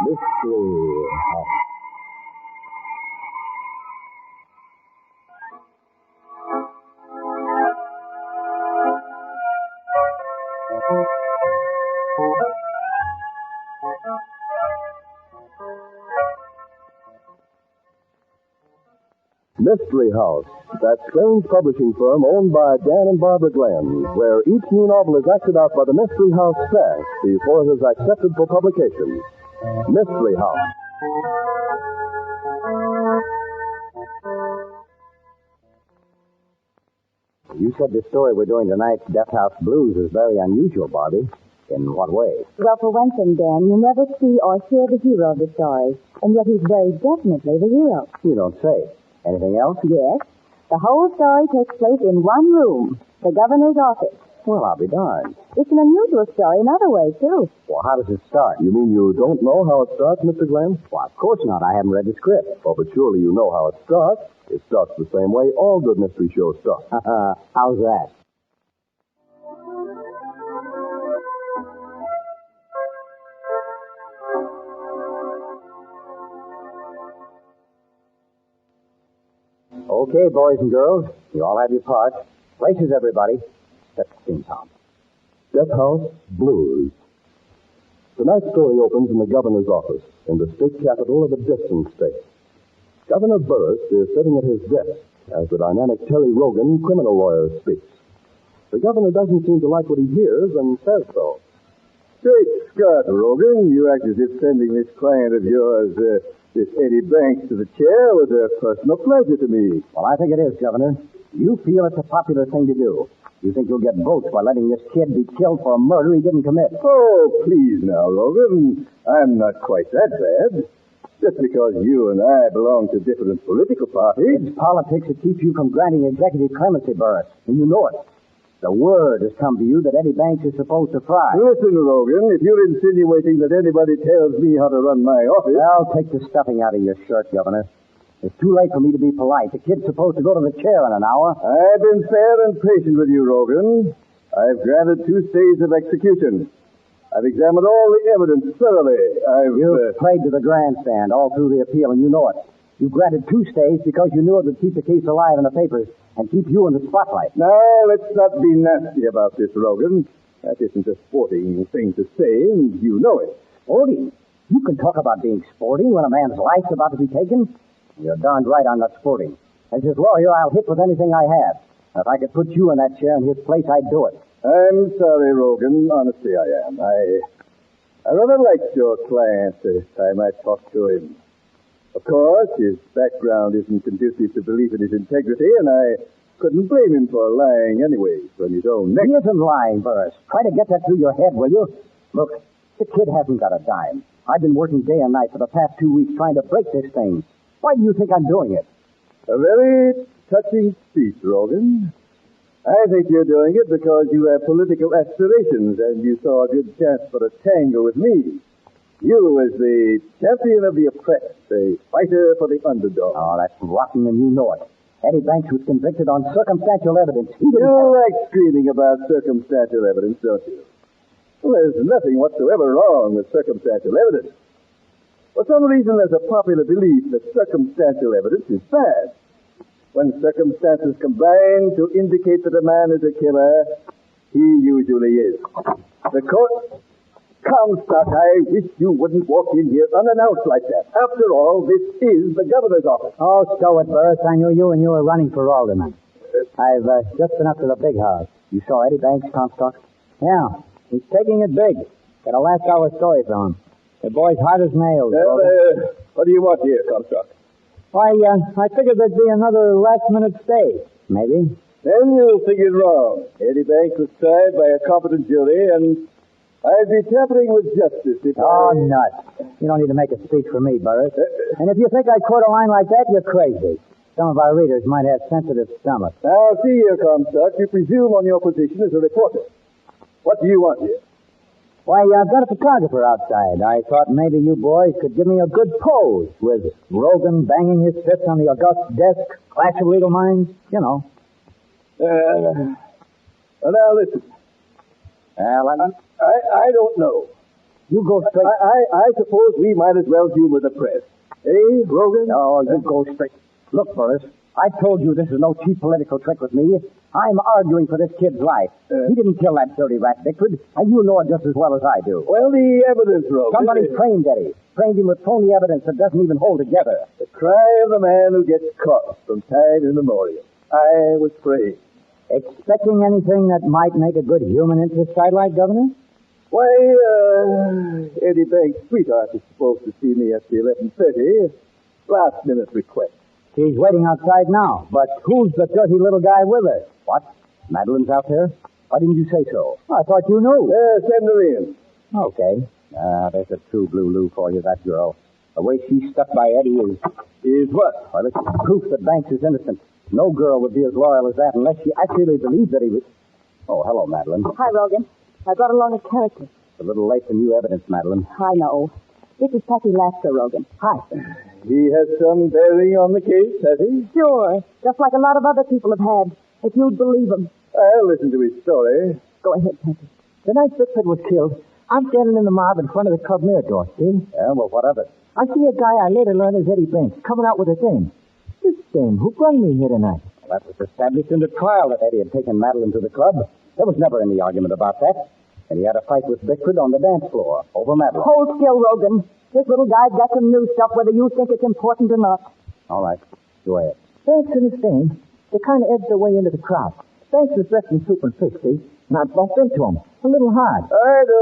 Mystery House. Mystery House, that strange publishing firm owned by Dan and Barbara Glenn, where each new novel is acted out by the Mystery House staff before it is accepted for publication. Mystery House. You said the story we're doing tonight, Death House Blues, is very unusual, Barbie. In what way? Well, for one thing, Dan, you never see or hear the hero of the story, and yet he's very definitely the hero. You don't say. Anything else? Yes. The whole story takes place in one room, the governor's office. Well, I'll be darned. It's an unusual story in other ways, too. Well, how does it start? You mean you don't know how it starts, Mr. Glenn? Well, of course not. I haven't read the script. Oh, but surely you know how it starts. It starts the same way all good mystery shows start. How's that? Okay, boys and girls, you all have your parts. Places, everybody. Set the scene, Tom. Death House Blues. Tonight's story opens in the governor's office in the state capital of a distant state. Governor Burris is sitting at his desk as the dynamic Terry Rogan, criminal lawyer, speaks. The governor doesn't seem to like what he hears and says so. Great Scott, Rogan. You act as if sending this client of yours, this Eddie Banks, to the chair was a personal pleasure to me. Well, I think it is, Governor. You feel it's a popular thing to do. You think you'll get votes by letting this kid be killed for a murder he didn't commit. Oh, please now, Rogan. I'm not quite that bad. Just because you and I belong to different political parties. It's politics that keeps you from granting executive clemency, Burris, and you know it. The word has come to you that Eddie Banks is supposed to fry. Listen, Rogan, if you're insinuating that anybody tells me how to run my office... Well, take the stuffing out of your shirt, Governor. It's too late for me to be polite. The kid's supposed to go to the chair in an hour. I've been fair and patient with you, Rogan. I've granted 2 stays of execution. I've examined all the evidence thoroughly. You've played to the grandstand all through the appeal, and you know it. You granted 2 stays because you knew it would keep the case alive in the papers and keep you in the spotlight. Now, let's not be nasty about this, Rogan. That isn't a sporting thing to say, and you know it. Sporting? You can talk about being sporting when a man's life's about to be taken? You're darned right I'm not sporting. As his lawyer, I'll hit with anything I have. If I could put you in that chair in his place, I'd do it. I'm sorry, Rogan. Honestly, I am. I rather liked your client the time I talked to him. Of course, his background isn't conducive to belief in his integrity, and I couldn't blame him for lying anyway from his own neck. He isn't lying, Burris. Try to get that through your head, will you? Look, the kid hasn't got a dime. I've been working day and night for the past 2 weeks trying to break this thing. Why do you think I'm doing it? A very touching speech, Rogan. I think you're doing it because you have political aspirations and you saw a good chance for a tangle with me. You as the champion of the oppressed, the fighter for the underdog. Oh, that's rotten, and you know it. Eddie Banks was convicted on circumstantial evidence. You like screaming about circumstantial evidence, don't you? Well, there's nothing whatsoever wrong with circumstantial evidence. For some reason, there's a popular belief that circumstantial evidence is bad. When circumstances combine to indicate that a man is a killer, he usually is. The court... Comstock, I wish you wouldn't walk in here unannounced like that. After all, this is the governor's office. Oh, stow it, Burris. I knew you and you were running for alderman. I've just been up to the big house. You saw Eddie Banks, Comstock? Yeah, he's taking it big. Got a last hour story from him. The boy's hard as nails. What do you want here, Comstock? Why, I figured there'd be another last-minute stay. Maybe. Then you figured wrong. Eddie Banks was tried by a competent jury, and I'd be tampering with justice if Oh, nuts. You don't need to make a speech for me, Burris. And if you think I'd quote a line like that, you're crazy. Some of our readers might have sensitive stomachs. Now, see here, Comstock. You presume on your position as a reporter. What do you want here? Why, I've got a photographer outside. I thought maybe you boys could give me a good pose with Rogan banging his fist on the august desk, clash of legal minds, you know. Now, listen. Well, I don't know. You go straight. I suppose we might as well humor the press. Eh, Rogan? No, you go straight. Look, Burris, I told you this is no cheap political trick with me. I'm arguing for this kid's life. He didn't kill that dirty rat, Bickford, and you know it just as well as I do. Well, the evidence, Rogan. Somebody framed Eddie. Framed him with phony evidence that doesn't even hold together. The cry of the man who gets caught from time immemorial. I was framed. Expecting anything that might make a good human interest sidelight, Governor? Why, Eddie Banks' sweetheart is supposed to see me at the 11:30. Last-minute request. She's waiting outside now, but who's the dirty little guy with her? What? Madeline's out there? Why didn't you say so? I thought you knew. Send her in. Okay. There's a true blue Lou for you, that girl. The way she stuck by Eddie is... Is what? Well, it's proof that Banks is innocent. No girl would be as loyal as that unless she actually believed that he was... Oh, hello, Madeline. Hi, Rogan. I brought along a character. It's a little late for new evidence, Madeline. I know. This is Patty Lasker, Rogan. Hi. He has some bearing on the case, has he? Sure. Just like a lot of other people have had. If you'd believe them. I'll listen to his story. Go ahead, Patty. The night Bickford was killed, I'm standing in the mob in front of the club mirror door, see? Yeah, well, what of it? I see a guy I later learned is Eddie Banks coming out with a dame. This dame, who brung me here tonight? Well, that was established in the trial that Eddie had taken Madeline to the club. There was never any argument about that. And he had a fight with Bickford on the dance floor over Madeline. Hold still, Rogan. This little guy's got some new stuff, whether you think it's important or not. All right, go ahead. Banks and his dame, they kind of edged their way into the crowd. Banks was dressed in soup and fish, see? And I bumped into him, a little hard.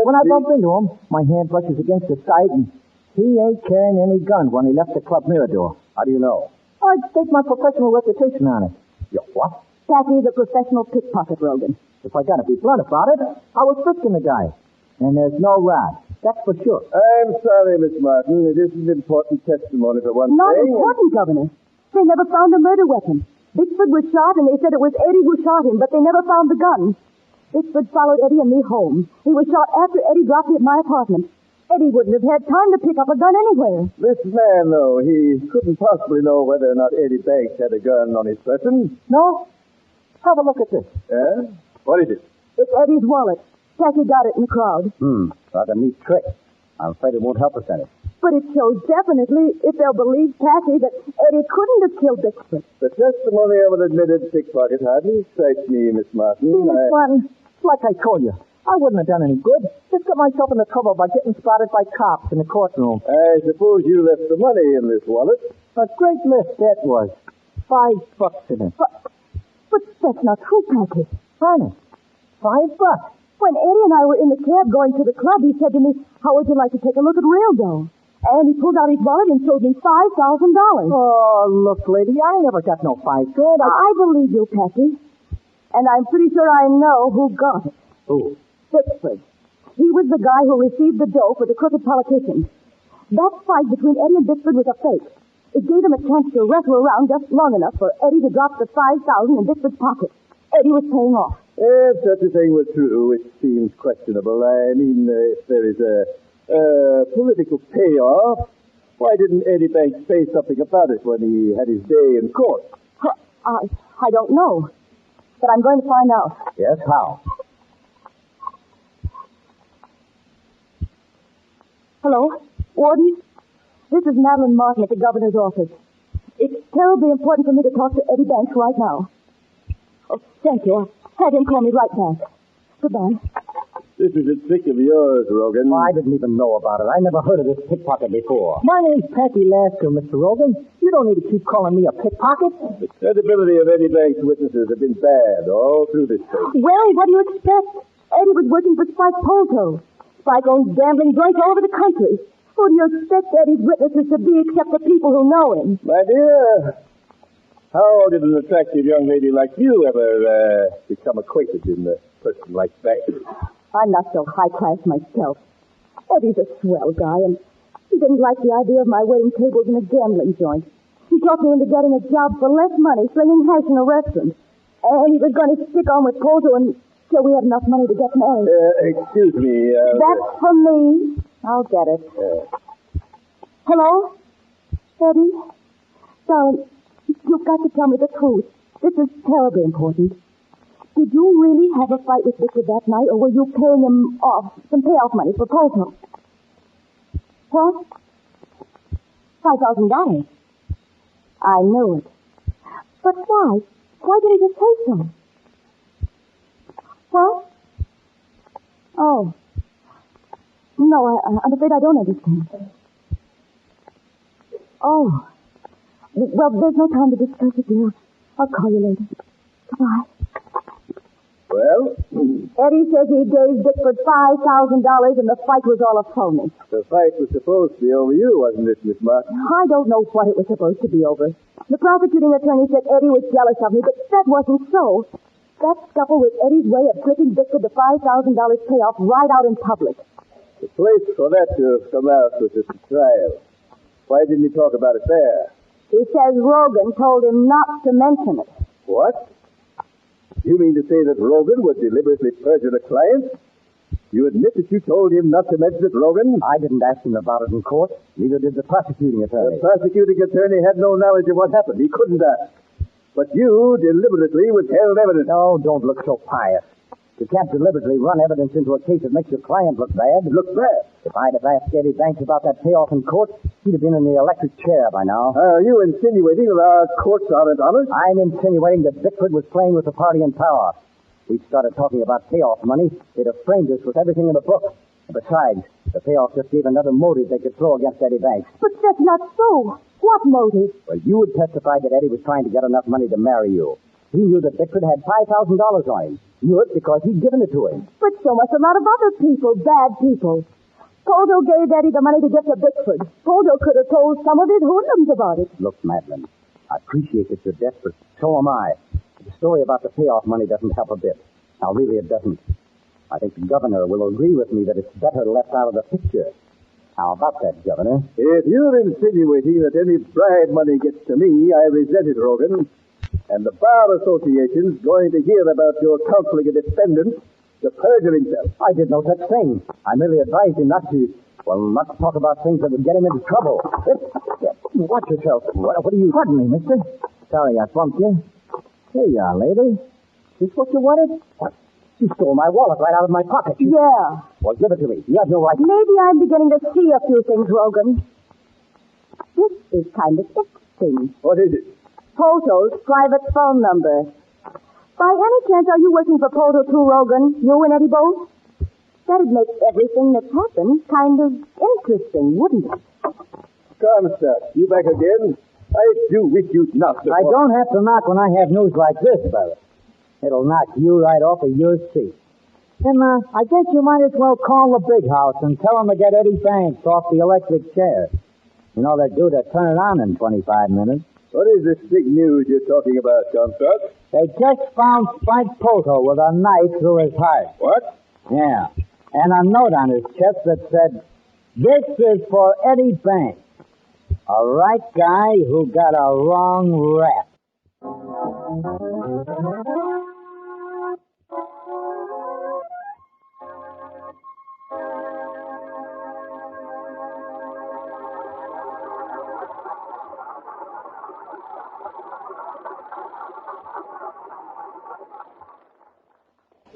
When I bump into him, my hand brushes against the side, and he ain't carrying any gun when he left the club mirror door. How do you know? I'd stake my professional reputation on it. You what? Patty's a professional pickpocket, Rogan. If I gotta be blunt about it, I was frisking the guy. And there's no rat. That's for sure. I'm sorry, Miss Martin. It isn't important testimony for one Not thing. important, Governor. They never found a murder weapon. Bickford was shot, and they said it was Eddie who shot him, but they never found the gun. Bickford followed Eddie and me home. He was shot after Eddie dropped me at my apartment. Eddie wouldn't have had time to pick up a gun anywhere. This man, though, he couldn't possibly know whether or not Eddie Banks had a gun on his person. No? Have a look at this. Yeah? What is it? It's Eddie's wallet. Patty got it in the crowd. Rather neat trick. I'm afraid it won't help us any. But it shows definitely, if they'll believe Patty, that Eddie couldn't have killed Bickford. The testimony of an admitted pickpocket hardly excites me, Miss Martin. See, Miss Martin, like I told you, I wouldn't have done any good. Just got myself into trouble by getting spotted by cops in the courtroom. I suppose you left the money in this wallet. A great lift that was. $5 in it. But that's not true, Patty. Honest. $5. When Eddie and I were in the cab going to the club, he said to me, "How would you like to take a look at real dough?" And he pulled out his wallet and showed me $5,000. Oh, look, lady, I never got no $5. I believe you, Patty. And I'm pretty sure I know who got it. Who? Bickford. He was the guy who received the dough for the crooked politicians. That fight between Eddie and Bickford was a fake. It gave him a chance to wrestle around just long enough for Eddie to drop the $5,000 in Bickford's pocket. Eddie was paying off. If such a thing were true, it seems questionable. I mean, if there is a political payoff, why didn't Eddie Banks say something about it when he had his day in court? I don't know. But I'm going to find out. Yes, how? Hello? Warden? This is Madeline Martin at the governor's office. It's terribly important for me to talk to Eddie Banks right now. Oh, thank you. I'll have him call me right back. Goodbye. This is a trick of yours, Rogan. I didn't even know about it. I never heard of this pickpocket before. My name's Patty Lasker, Mr. Rogan. You don't need to keep calling me a pickpocket. The credibility of Eddie Banks' witnesses have been bad all through this case. Well, what do you expect? Eddie was working for Spike Polto. Spike owns gambling joints all over the country. Who do you expect Eddie's witnesses to be except the people who know him? My dear, how did an attractive young lady like you ever become acquainted in a person like Banks? I'm not so high-class myself. Eddie's a swell guy, and he didn't like the idea of my waiting tables in a gambling joint. He talked me into getting a job for less money, slinging hash in a restaurant. And he was going to stick on with Polto until we had enough money to get married. Excuse me. That's for me. I'll get it. Hello? Eddie? Darling, you've got to tell me the truth. This is terribly important. Did you really have a fight with Victor that night, or were you paying him off some payoff money for Polto? What? $5,000. I knew it. But why? Why didn't you say so? What? Oh. No, I'm afraid I don't understand. Oh. Well, there's no time to discuss it, dear. I'll call you later. Goodbye. Well? Eddie says he gave Bickford $5,000 and the fight was all a phony. The fight was supposed to be over you, wasn't it, Miss Martin? I don't know what it was supposed to be over. The prosecuting attorney said Eddie was jealous of me, but that wasn't so. That scuffle was Eddie's way of slipping Bickford the $5,000 payoff right out in public. The place for that to have come out was at the trial. Why didn't he talk about it there? He says Rogan told him not to mention it. What? You mean to say that Rogan would deliberately perjure a client? You admit that you told him not to mention it, Rogan? I didn't ask him about it in court. Neither did the prosecuting attorney. The prosecuting attorney had no knowledge of what happened. He couldn't ask. But you deliberately withheld evidence. No, don't look so pious. You can't deliberately run evidence into a case that makes your client look bad. Look bad? If I'd have asked Eddie Banks about that payoff in court, he'd have been in the electric chair by now. Are you insinuating that our courts aren't honest? I'm insinuating that Bickford was playing with the party in power. We started talking about payoff money. They'd have framed us with everything in the book. Besides, the payoff just gave another motive they could throw against Eddie Banks. But that's not so. What motive? Well, you would testify that Eddie was trying to get enough money to marry you. He knew that Bickford had $5,000 on him. Knew it because he'd given it to him. But so must a lot of other people, bad people. Poldo gave Eddie the money to get to Bickford. Poldo could have told some of his hoodlums about it. Look, Madeline, I appreciate that you're desperate. So am I. The story about the payoff money doesn't help a bit. Now, really, it doesn't. I think the governor will agree with me that it's better left out of the picture. How about that, Governor? If you're insinuating that any bribe money gets to me, I resent it, Rogan. And the Bar Association's going to hear about your counseling a defendant to perjure himself. I did no such thing. I merely advised him not to talk about things that would get him into trouble. Watch yourself. What are you... Pardon me, mister. Sorry I bumped you. Here you are, lady. Is this what you wanted? What? You stole my wallet right out of my pocket. Yeah. Well, give it to me. You have no right... Maybe I'm beginning to see a few things, Rogan. This is kind of interesting. What is it? Polto's private phone number. By any chance, are you working for Polto too, Rogan? You and Eddie both? That'd make everything that's happened kind of interesting, wouldn't it? Comstock, you back again? I do wish you'd knock the... I don't have to knock when I have news like this, fella. It'll knock you right off of your seat. And I guess you might as well call the big house and tell them to get Eddie Banks off the electric chair. You know they're due to turn it on in 25 minutes. What is this big news you're talking about, Comstock? They just found Spike Polto with a knife through his heart. What? Yeah. And a note on his chest that said, "This is for Eddie Banks, a right guy who got a wrong rap."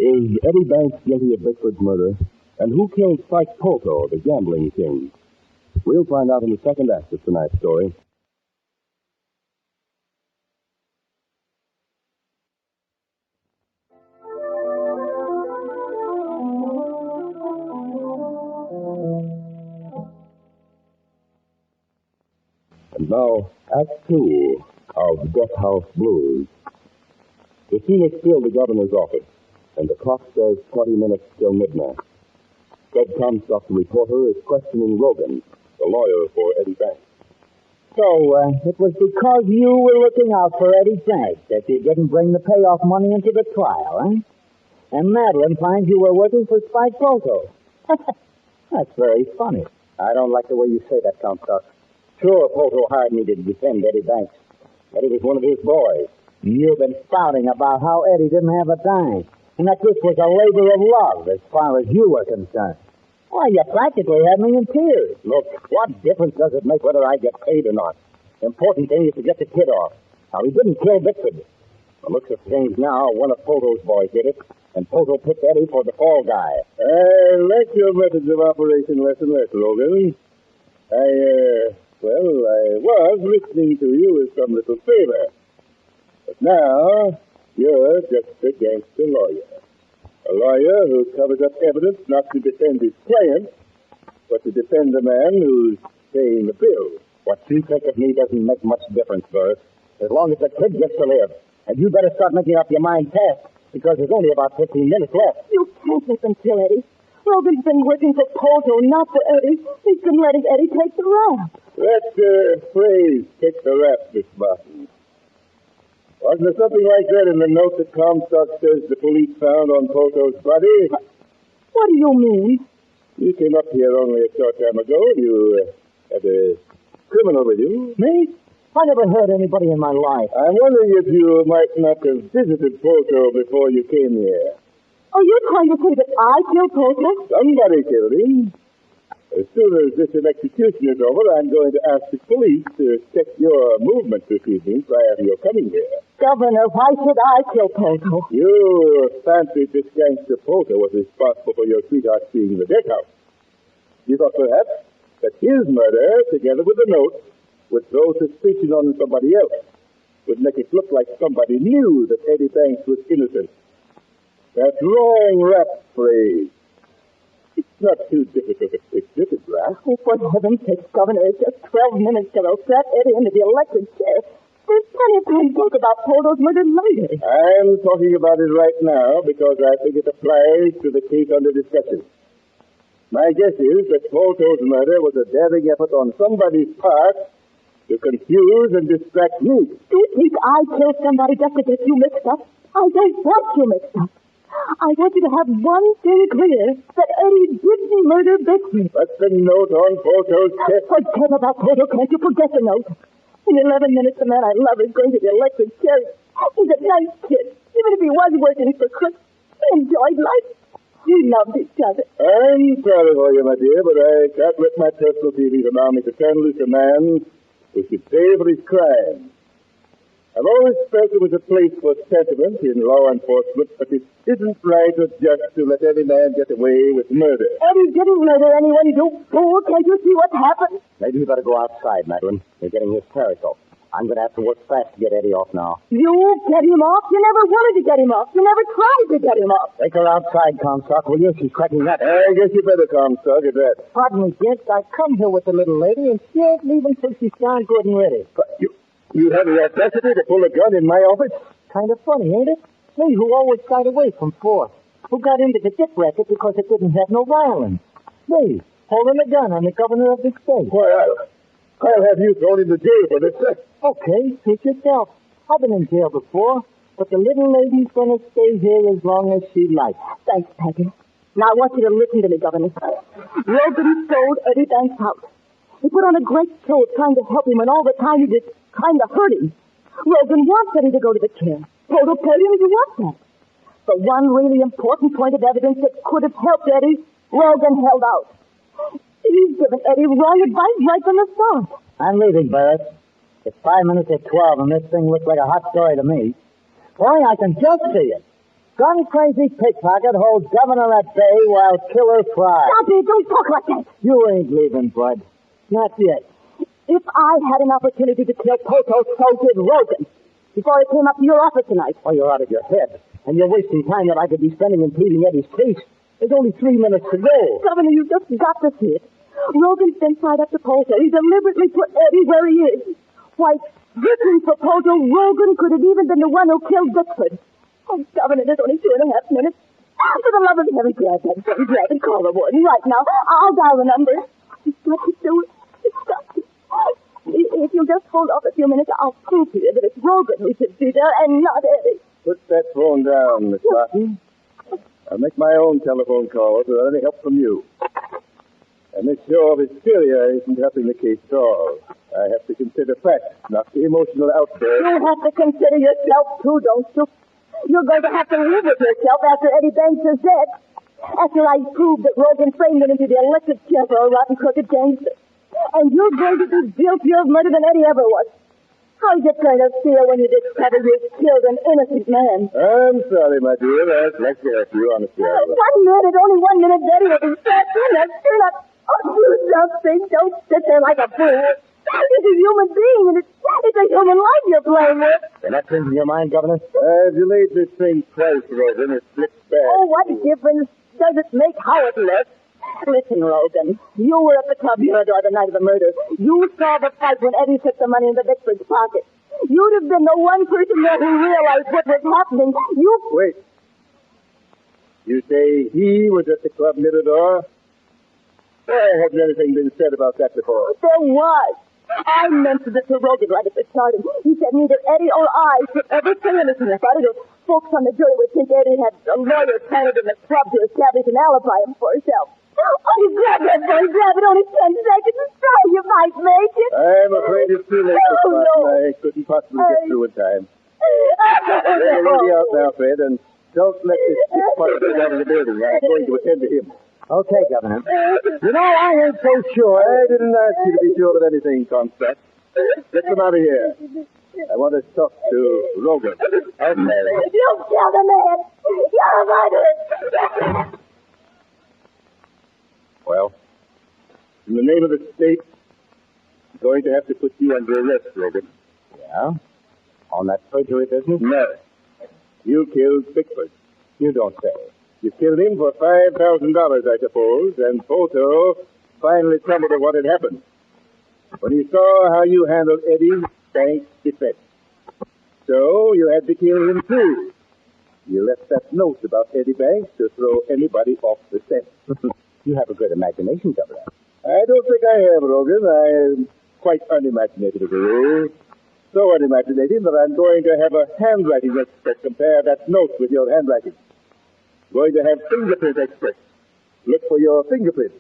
Is Eddie Banks guilty of Bickford's murder? And who killed Spike Polto, the gambling king? We'll find out in the second act of tonight's story. And now, Act 2 of Death House Blues. The scene is still the governor's office, and the clock says 20 minutes till midnight. Fred Comstock, the reporter, is questioning Rogan, the lawyer for Eddie Banks. So, it was because you were looking out for Eddie Banks that you didn't bring the payoff money into the trial, eh? And Madeline finds you were working for Spike Polto. That's very funny. I don't like the way you say that, Comstock. Sure, Polto hired me to defend Eddie Banks. Eddie was one of his boys. You've been spouting about how Eddie didn't have a dime, and that this was a labor of love as far as you were concerned. Why, you practically had me in tears. Look, what difference does it make whether I get paid or not? The important thing is to get the kid off. Now, he didn't kill Bickford. The looks of things now, one of Polto's boys did it, and Polto picked Eddie for the fall guy. I like your methods of operation less and less, Logan. I was listening to you with some little favor. But now, you're just a gangster lawyer. A lawyer who covers up evidence not to defend his client, but to defend the man who's paying the bill. What you think of me doesn't make much difference, Burris. As long as the kid gets to live. And you better start making up your mind fast, because there's only about 15 minutes left. You can't let them kill Eddie. Logan's been working for Poto, not for Eddie. He's been letting Eddie take the rap. That phrase, take the rap, Miss Martin. Wasn't there something like that in the note that Comstock says the police found on Poto's body? What do you mean? You came up here only a short time ago. You had a criminal with you. Me? I never hurt anybody in my life. I'm wondering if you might not have visited Poto before you came here. Are you trying to say that I killed Poto? Somebody killed him. As soon as this execution is over, I'm going to ask the police to check your movements this evening prior to your coming here. Governor, why should I kill Poto? You fancied this gangster Poto was responsible for your sweetheart being in the deck house. You thought perhaps that his murder, together with the note, would throw suspicion on somebody else, would make it look like somebody knew that Eddie Banks was innocent. That wrong rap phrase. It's not too difficult to picture, to grasp. Oh, for heaven's sake, Governor, it's just 12 minutes till they'll strap Eddie into the electric chair. There's plenty of time to talk about Poto's murder later. I'm talking about it right now because I think it applies to the case under discussion. My guess is that Poto's murder was a daring effort on somebody's part to confuse and distract me. Do you think I killed somebody just to get you mixed up? I don't want you mixed up. I want you to have one thing clear, that Eddie didn't murder Bixby. But the note on Poto's chest... Forget about Poto, can't you? Forget the note. In 11 minutes, the man I love is going to the electric chair. He's a nice kid. Even if he was working for Chris, he enjoyed life. We loved each other. I'm sorry for you, my dear, but I can't let my personal feelings allow me to turn loose a man who should pay for his crime. I've always felt it was a place for sentiment in law enforcement, but it isn't right or just to let any man get away with murder. Eddie didn't murder anyone, you fool. Can't you see what happened? Maybe you better go outside, Madeline. You're getting hysterical. I'm going to have to work fast to get Eddie off now. You get him off? You never wanted to get him off. You never tried to get him off. Take her outside, Comstock, will you? She's cracking that. I guess you better, Comstock, at that. Pardon me, Gents. I come here with the little lady, and she ain't leaving till she's found good and ready. But you have the audacity to pull a gun in my office? Kind of funny, ain't it? Me, who always shied away from force. Who got into the dip racket because it didn't have no violence. Me, holding a gun on the governor of the state. Why, I'll have you thrown into jail for this. Okay, suit yourself. I've been in jail before, but the little lady's going to stay here as long as she likes. Thanks, Peggy. Now I want you to listen to me, Governor. Logan sold Eddie Banks' house. He put on a great show trying to help him, and all the time he was trying to hurt him. Logan wants Eddie to go to the chair. Poto paid him to want that. The one really important point of evidence that could have helped Eddie, Logan held out. He's given Eddie wrong advice right from the start. I'm leaving, Burris. It's 5 minutes at 12, and this thing looks like a hot story to me. Boy, I can just see it. Gun-crazy pickpocket holds governor at bay while killer fries. Stop it! Don't talk like that! You ain't leaving, Bud. Not yet. If I had an opportunity to kill Poto, so did Logan. Before I came up to your office tonight. Oh, you're out of your head. And you're wasting time that I could be spending in pleading Eddie's case. There's only 3 minutes to go. Governor, you've just got to see it. Logan's been tied up to Poto. He deliberately put Eddie where he is. Why, looking for Poto, Logan could have even been the one who killed Bickford. Oh, Governor, there's only 2.5 minutes. For the love of heaven, grab that phone, grab and call the warden right now. I'll dial the number. You've got to do it. You've got to. If you'll just hold off a few minutes, I'll prove to you that it's Logan who should be there and not Eddie. Put that phone down, Miss Martin. I'll make my own telephone calls without any help from you. And this show of hysteria isn't helping the case at all. I have to consider facts, not the emotional outburst. You have to consider yourself, too, don't you? You're going to have to live with yourself after Eddie Banks is dead. After I prove that Logan framed him into the electric chair for a rotten, crooked gangster. And you're going to be guiltier of murder than Eddie ever was. How's it going to feel when you discover you've killed an innocent man? I'm sorry, my dear. I'd like to help you, honestly. 1 minute, only 1 minute, Eddie will be fat. Do not. Oh, do something. Don't sit there like a fool. It's a human being, and it's a human life you're playing with. And that changing your mind, Governor? I've delayed this thing twice, Rogan. It slipped back. Oh, what difference does it make how it looks? Listen, Logan, you were at the club here the night of the murder. You saw the fight when Eddie took the money in the Vickford's pocket. You'd have been the one person there who realized what was happening. Wait. You say he was at the club near the door? Why hasn't anything been said about that before? There was. I mentioned it to Rogan right at the start, and he said neither Eddie or I should ever say anything about it, or folks on the jury would think Eddie had a lawyer planted in the club to establish an alibi for herself. Oh, you grab that boy, grab it, only 10 seconds. Try, you might make it. I'm afraid it's too late, Miss Martin. No. I couldn't possibly get through in time. They're already out now, Fred, and don't let this pickpocket get out of the building. I'm going to attend to him. Okay, Governor. You know, I ain't so sure. I didn't ask you to be sure of anything, Comstock. Get them out of here. I want to talk to Rogan. You killed a man. You're a murderer. Well, in the name of the state, I'm going to have to put you under arrest, Rogan. Yeah? On that perjury business? No. You killed Bickford. You don't say. You killed him for $5,000, I suppose, and Poto finally stumbled at what had happened. When he saw how you handled Eddie's bank defense. So you had to kill him, too. You left that note about Eddie Banks to throw anybody off the scent. You have a great imagination, Governor. I don't think I have, Rogan. I'm quite unimaginative as a rule. So unimaginative that I'm going to have a handwriting expert compare that note with your handwriting. Going to have fingerprint experts look for your fingerprints.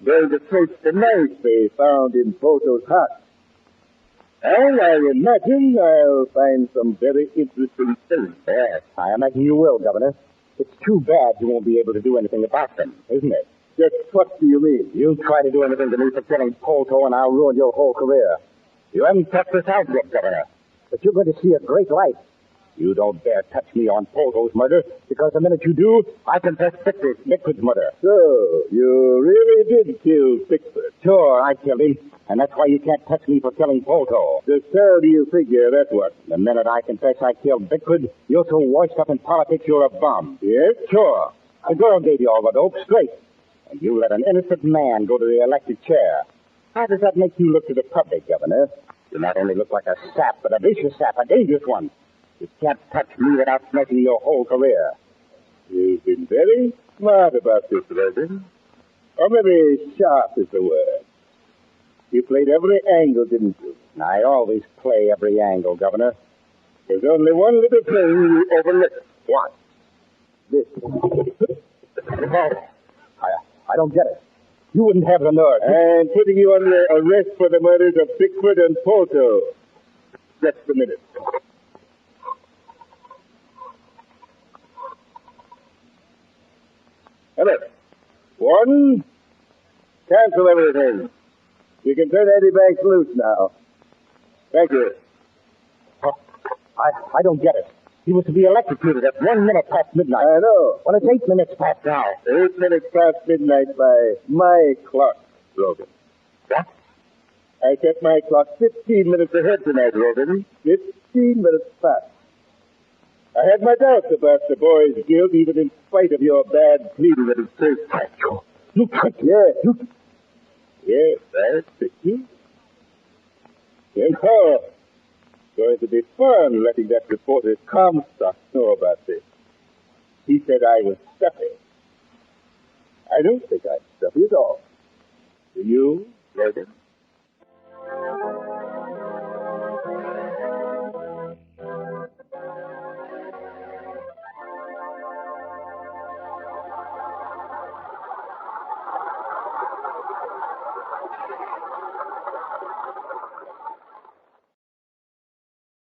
Going to trace the knife they found in Poto's heart. And I imagine I'll find some very interesting things. Yes, I imagine you will, Governor. It's too bad you won't be able to do anything about them, isn't it? Just what do you mean? You try to do anything to me for killing Polto, and I'll ruin your whole career. You haven't touched this out yet, Governor. But you're going to see a great light. You don't dare touch me on Polto's murder, because the minute you do, I confess Bickford's murder. So, you really did kill Bickford? Sure, I killed him, and that's why you can't touch me for killing Polto. Just how do you figure that's what? The minute I confess I killed Bickford, you're so washed up in politics you're a bum. Yes? Sure. The girl gave you all the dope straight, and you let an innocent man go to the elected chair. How does that make you look to the public, Governor? You not only look like a sap, but a vicious sap, a dangerous one. You can't touch me without smashing your whole career. You've been very smart about this, Rogan. Or maybe sharp is the word. You played every angle, didn't you? I always play every angle, Governor. There's only one little thing you overlooked. What? This. I don't get it. You wouldn't have the nerve. I'm putting you under arrest for the murders of Bickford and Poto. Just a minute. Hello. One, cancel everything. You can turn Eddie Banks loose now. Thank you. Oh, I don't get it. He was to be electrocuted at 1 minute past midnight. I know. Well, it's 8 minutes past now. 8 minutes past midnight by my clock, Rogan. What? I set my clock 15 minutes ahead tonight, Rogan. 15 minutes past. I had my doubts about the boy's guilt, even in spite of your bad pleading at his first time. You tricked me. Yes. Yes, I tricked you. And so, it's going to be fun letting that reporter Comstock know about this. He said I was stuffy. I don't think I'm stuffy at all. Do you, Rogan?